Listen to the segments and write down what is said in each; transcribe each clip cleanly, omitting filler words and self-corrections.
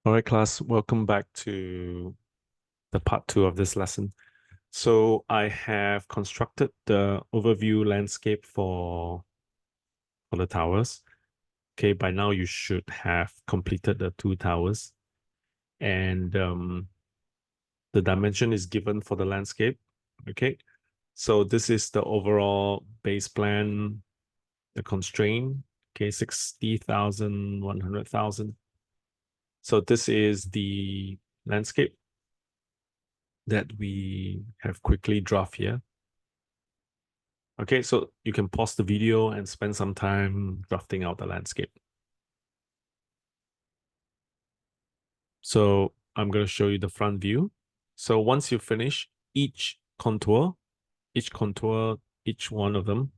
All right, class, welcome back to the part 2 of this lesson. So I have constructed the overview landscape for the towers. Okay, by now you should have completed the 2 towers. And the dimension is given for the landscape. Okay, so this is the overall base plan, the constraint. Okay, 60,000, 100,000. So this is the landscape that we have quickly draft here. Okay, so you can pause the video and spend some time drafting out the landscape. So I'm going to show you the front view. So once you finish each contour, each one of them,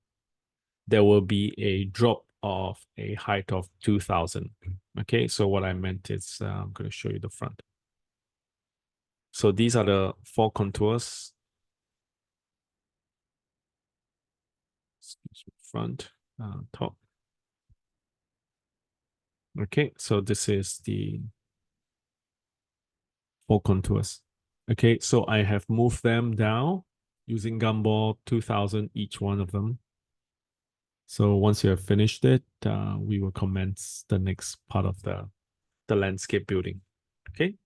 there will be a drop of a height of 2,000. Okay, so what I meant is I'm going to show you the front. So these are the 4 contours. Front, top. Okay, so this is the 4 contours. Okay, so I have moved them down using Gumball 2000 each one of them. So once you have finished it, we will commence the next part of the landscape building. Okay,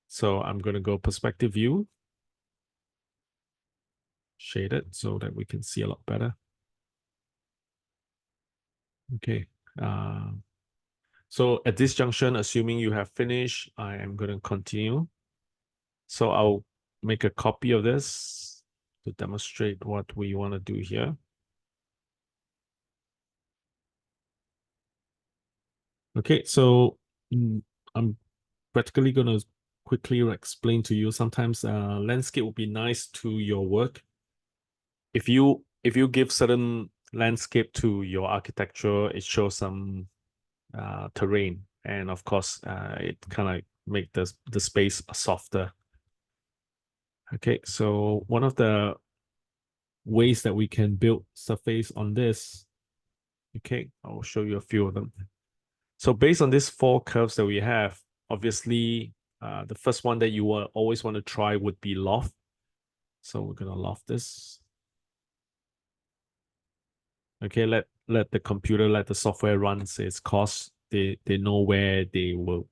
so I'm going to go perspective view, shade it so that we can see a lot better. Okay, so at this junction, assuming you have finished, I am going to continue. So I'll make a copy of this to demonstrate what we want to do here. Okay, so I'm practically going to quickly explain to you. Sometimes landscape would be nice to your work. If you give certain landscape to your architecture, it shows some terrain, and of course, it kind of make the space softer. Okay, so one of the ways that we can build surface on this, okay, I will show you a few of them. So based on these 4 curves that we have, obviously, the first one that you will always want to try would be loft. So we're going to loft this. Okay, let the computer, let the software run its course. They know where they will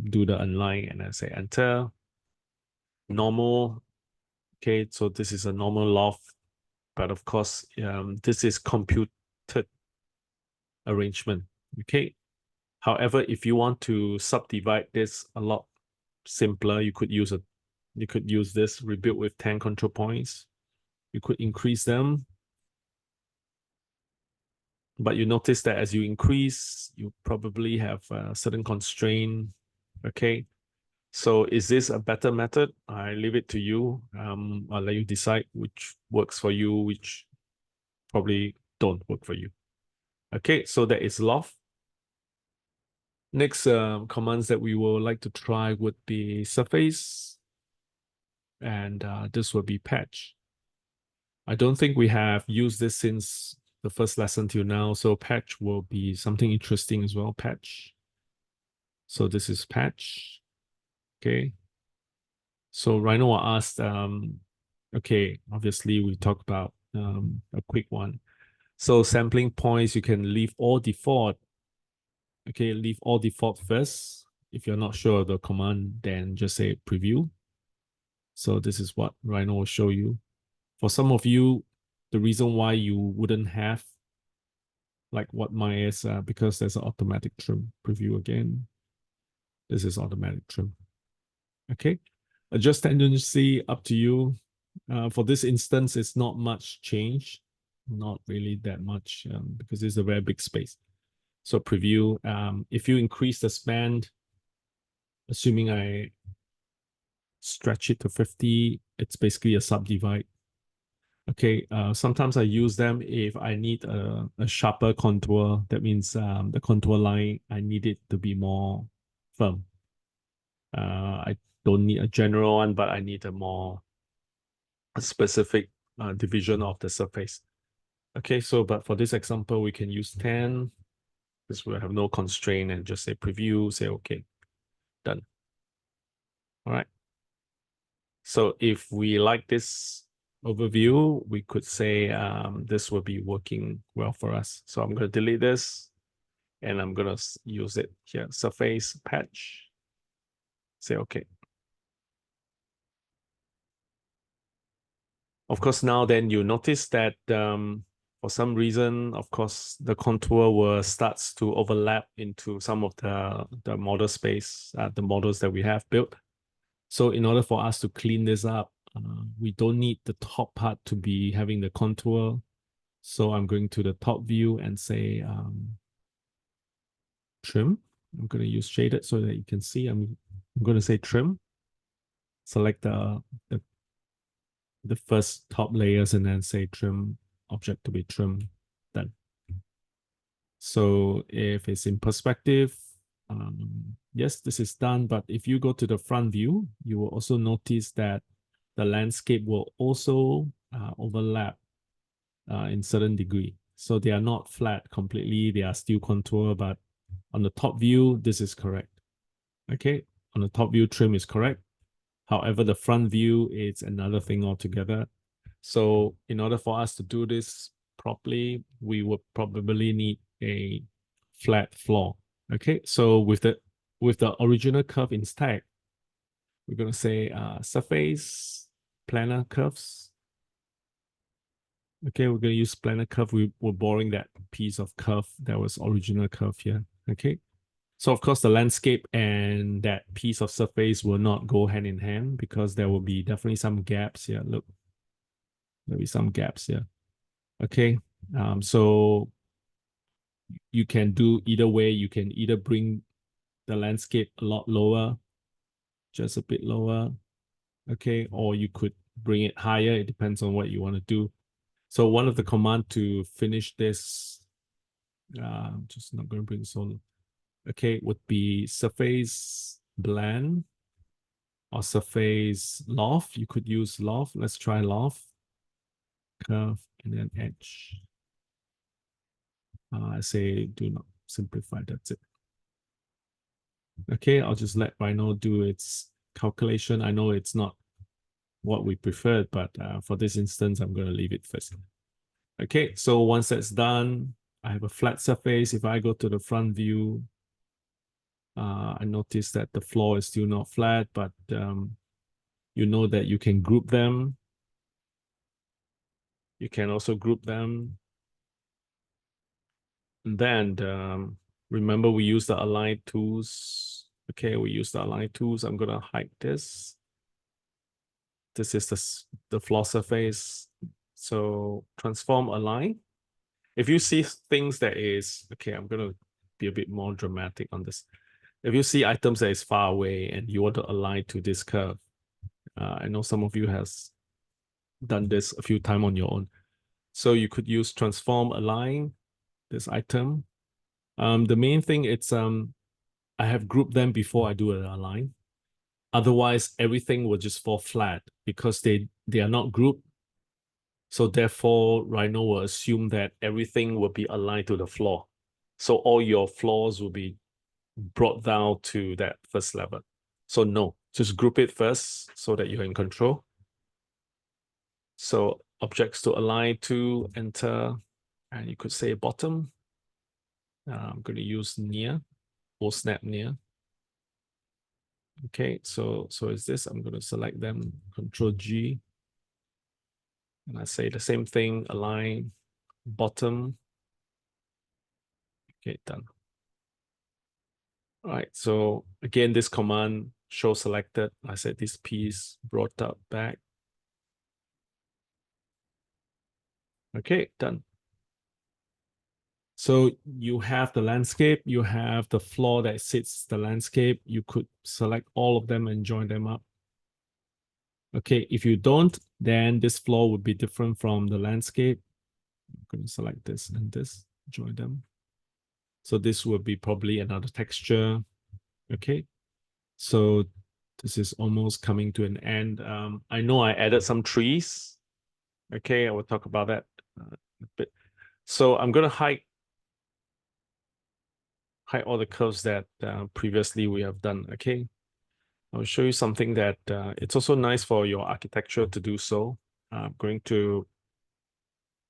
do the align, and I say enter. Normal. Okay, so this is a normal loft, but of course, this is computed arrangement. Okay. However, if you want to subdivide this a lot simpler, you could use this rebuild with 10 control points. You could increase them. But you notice that as you increase, you probably have a certain constraint. Okay. So is this a better method? I leave it to you. I'll let you decide which works for you, which probably don't work for you. Okay, so that is loft. Next commands that we will like to try would be surface, and this will be patch. I don't think we have used this since the first lesson till now, so patch will be something interesting as well, patch. So this is patch. Okay. So Rhino asked, okay, obviously we talked about a quick one. So sampling points, you can leave all default. Okay, leave all default first. If you're not sure of the command, then just say preview. So this is what Rhino will show you. For some of you, the reason why you wouldn't have like what mine is, because there's an automatic trim. Preview again. This is automatic trim. Okay. Adjust tendency, up to you. For this instance, it's not much change. Not really that much because it's a very big space. So preview, if you increase the span, assuming I stretch it to 50, it's basically a subdivide. Okay, sometimes I use them if I need a sharper contour. That means the contour line, I need it to be more firm. I don't need a general one, but I need a more specific division of the surface. Okay, so but for this example, we can use 10. This will have no constraint and just say preview, say okay. Done. All right. So if we like this overview, we could say this will be working well for us. So I'm going to delete this and I'm going to use it here. Surface patch. Say okay. Of course, now then you notice that for some reason, of course, the contour starts to overlap into some of the model space, the models that we have built. So in order for us to clean this up, we don't need the top part to be having the contour. So I'm going to the top view and say trim. I'm going to use shaded so that you can see. I'm going to say trim. Select the first top layers and then say trim object to be trimmed. Done. So if it's in perspective, yes, this is done. But if you go to the front view, you will also notice that the landscape will also overlap in certain degree. So they are not flat completely. They are still contour, but on the top view, this is correct. Okay, on the top view, trim is correct. However, the front view is another thing altogether. So in order for us to do this properly, we would probably need a flat floor. Okay, so with the original curve in stack, we're going to say surface planar curves. Okay, we're going to use planar curve. We're borrowing that piece of curve that was original curve here. Okay, so of course the landscape and that piece of surface will not go hand in hand because there will be definitely some gaps here. Look, there'll be some gaps here. Okay, so you can do either way. You can either bring the landscape a lot lower, just a bit lower, okay, or you could bring it higher. It depends on what you want to do. So one of the command to finish this, I'm just not going to bring so, okay, would be surface blend or surface loft. You could use loft. Let's try loft, curve, and then edge. I say do not simplify. That's it. Okay, I'll just let Rhino do its calculation. I know it's not what we preferred, but for this instance, I'm going to leave it first. Okay, so once that's done, I have a flat surface. If I go to the front view, I notice that the floor is still not flat, but you know that you can group them. You can also group them. And then remember we use the align tools. Okay, we use the align tools. I'm going to hide this. This is the floor surface. So transform align. If you see things that is, okay, I'm going to be a bit more dramatic on this. If you see items that is far away and you want to align to this curve, I know some of you has done this a few times on your own. So you could use transform align this item. The main thing it's I have grouped them before I do an align. Otherwise, everything will just fall flat because they are not grouped. So therefore, Rhino will assume that everything will be aligned to the floor. So all your floors will be brought down to that first level. So no, just group it first so that you're in control. So objects to align to, enter, and you could say bottom. I'm going to use near or snap near. Okay, so is this, I'm going to select them, Control G. And I say the same thing, align, bottom. Okay, done. All right, so again, this command, show selected. I said this piece brought up back. Okay, done. So you have the landscape, you have the floor that sits the landscape. You could select all of them and join them up. Okay, if you don't, then this floor would be different from the landscape. I'm going to select this and this, join them. So this will be probably another texture. Okay, so this is almost coming to an end. I know I added some trees. Okay, I will talk about that a bit. So I'm going to hide all the curves that previously we have done. Okay, I'll show you something that it's also nice for your architecture to do so. I'm going to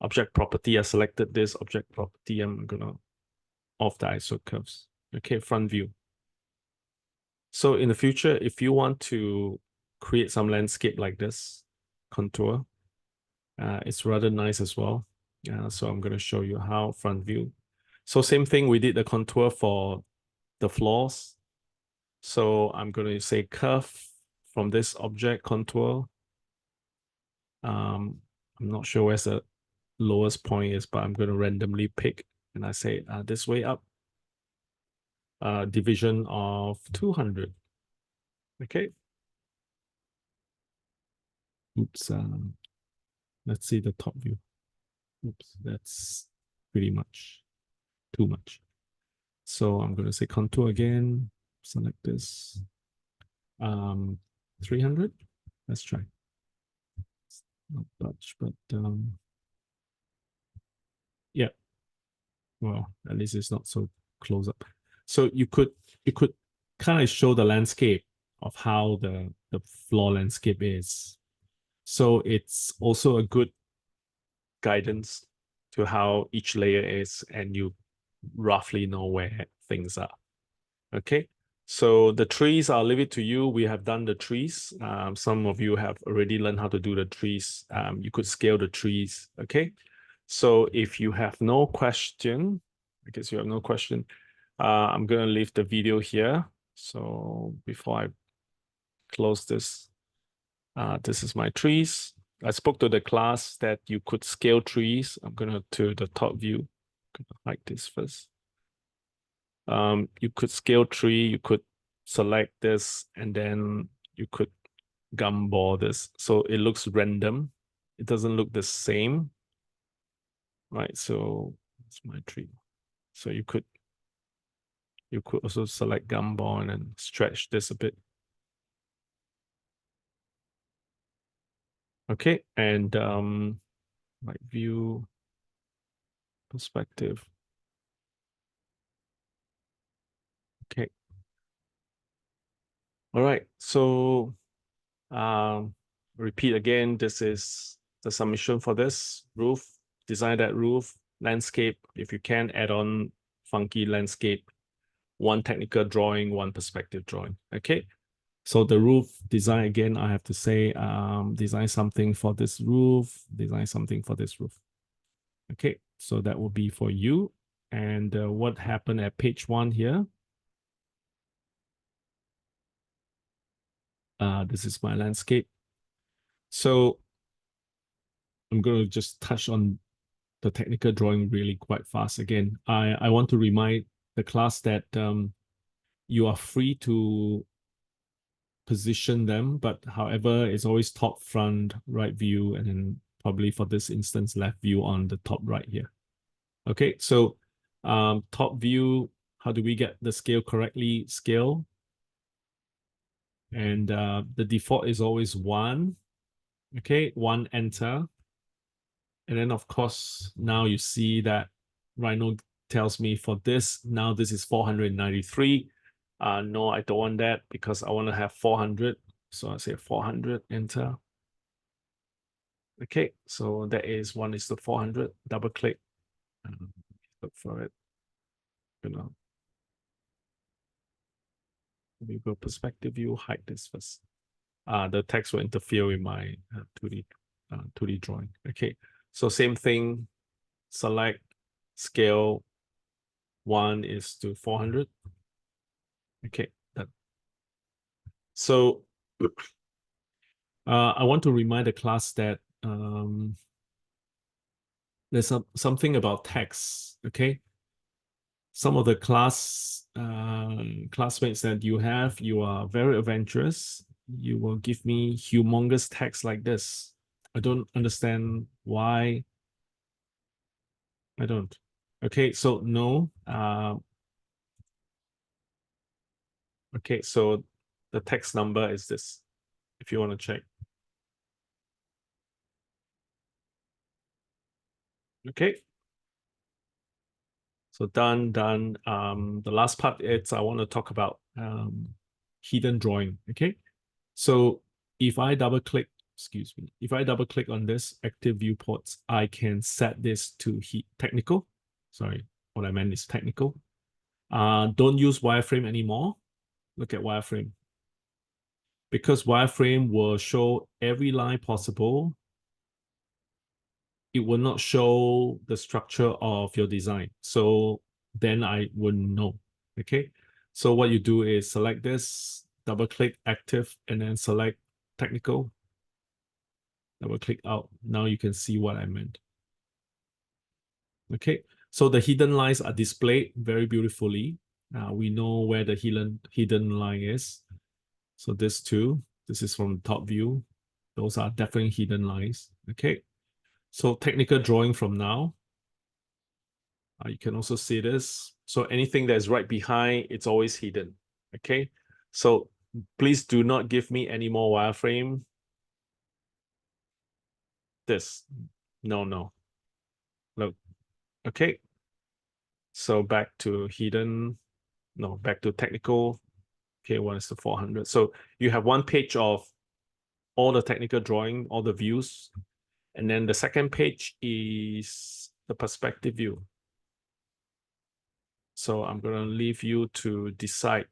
object property. I selected this object property. I'm gonna off the ISO curves. Okay, front view. So in the future, if you want to create some landscape like this, contour, it's rather nice as well. So I'm going to show you how front view. So same thing, we did the contour for the floors. So I'm going to say curve from this object contour. I'm not sure where's the lowest point is, but I'm going to randomly pick, and I say this way up. Division of 200. Okay. Oops. Let's see the top view. Oops, that's pretty much too much. So I'm going to say contour again, select this. 300. Let's try. It's not much, but yeah. Well, at least it's not so close up. So you could kind of show the landscape of how the floor landscape is. So it's also a good guidance to how each layer is, and you roughly know where things are. Okay, so the trees, I'll leave it to you. We have done the trees. Some of you have already learned how to do the trees. You could scale the trees. Okay, so if you have no question, I guess you have no question, I'm going to leave the video here. So before I close this, this is my trees. I spoke to the class that you could scale trees. I'm going to the top view. I'm gonna hide this first. You could scale tree, you could select this, and then you could gumball this. So it looks random. It doesn't look the same, right? So it's my tree. So you could also select gumball and then stretch this a bit. Okay, and like view perspective. Okay. All right. So repeat again, this is the submission for this roof. Design that roof, landscape. If you can, add on funky landscape, one technical drawing, one perspective drawing. Okay. So the roof design, again, I have to say, design something for this roof, design something for this roof. Okay, so that will be for you. And what happened at page 1 here? This is my landscape. So I'm going to just touch on the technical drawing really quite fast again. I want to remind the class that you are free to position them, but however, it's always top, front, right view, and then probably for this instance, left view on the top right here. Okay, so top view, how do we get the scale correctly? Scale. And the default is always 1. Okay, 1, enter. And then, of course, now you see that Rhino tells me for this, now this is 493. No, I don't want that because I want to have 400. So I say 400, enter. Okay, so that is 1:400. Double click, look for it. You know, we go perspective view, hide this first. The text will interfere with my 2D drawing. Okay, so same thing, select scale 1:400. Okay, done. So I want to remind the class that there's something about text. Okay, some of the classmates that you are very adventurous. You will give me humongous text like this. I don't understand why. I don't. Okay, so no. Okay, so the text number is this, if you want to check. Okay. So done. The last part is I want to talk about hidden drawing. Okay. So if I double click, excuse me, if I double click on this active viewports, I can set this to technical. Sorry, what I meant is technical. Don't use wireframe anymore. Look at wireframe. Because wireframe will show every line possible, it will not show the structure of your design. So then I wouldn't know. Okay. So what you do is select this, double click active, and then select technical. Double click out. Now you can see what I meant. Okay. So the hidden lines are displayed very beautifully. We know where the hidden line is. So this is from top view. Those are definitely hidden lines. Okay. So technical drawing from now. You can also see this. So anything that is right behind, it's always hidden. Okay. So please do not give me any more wireframe. This. No. Look. Okay. So back to hidden. No, back to technical. Okay, 1:400. So you have one page of all the technical drawing, all the views. And then the second page is the perspective view. So I'm going to leave you to decide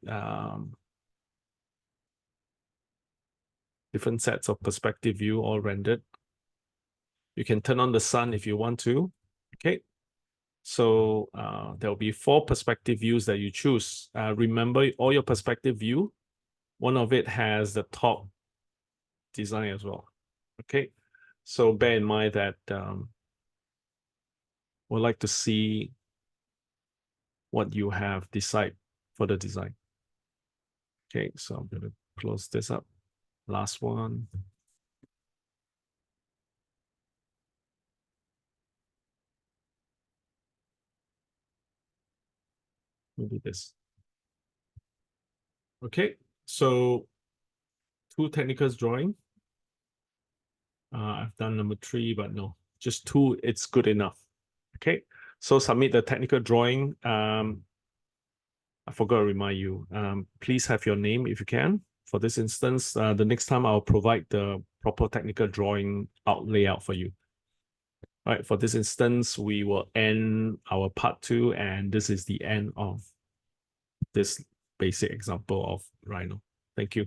different sets of perspective view all rendered. You can turn on the sun if you want to. Okay. So there'll be 4 perspective views that you choose. Remember, all your perspective view, one of it has the top design as well. Okay. So bear in mind that we'd like to see what you have decided for the design. Okay, so I'm going to close this up. Last one. Maybe this. Okay, so 2 technicals drawing. I've done number 3, but no, just 2, it's good enough. Okay, so submit the technical drawing. I forgot to remind you, please have your name if you can. For this instance, the next time I'll provide the proper technical drawing layout for you. All right, for this instance, we will end our part 2, and this is the end of this basic example of Rhino. Thank you.